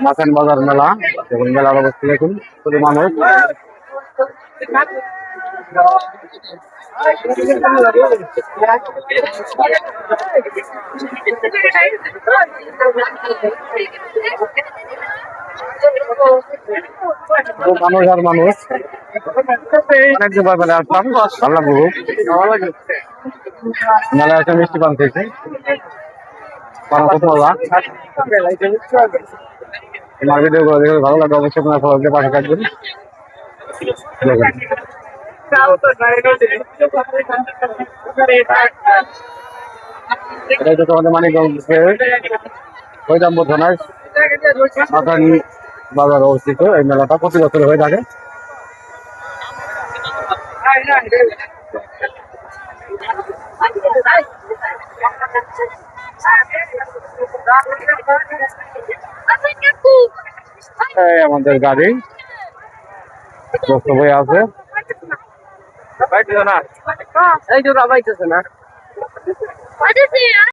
মাথান বাজার মেলা এবং মেলার অবস্থা দেখুন শুধু মানুষ মানুষ আর মানুষ অনেক দিন মেলায় আসলাম ভালো লাগবে মেলায় একটা মিষ্টি পান খেয়েছি খুব মজা আমার ভিডিও করে দেখে ভালো লাগে অবশ্যই আপনার সবাইকে পাশে থাকবেন এটা হচ্ছে আমাদের মানিকগঞ্জের হরিরামপুর থানার মাথান বাজার অবস্থিত এই মেলাটা প্রতি বছর হয়ে থাকে আমাদের গাড়ি বই আছে এই যে বাইতেছে না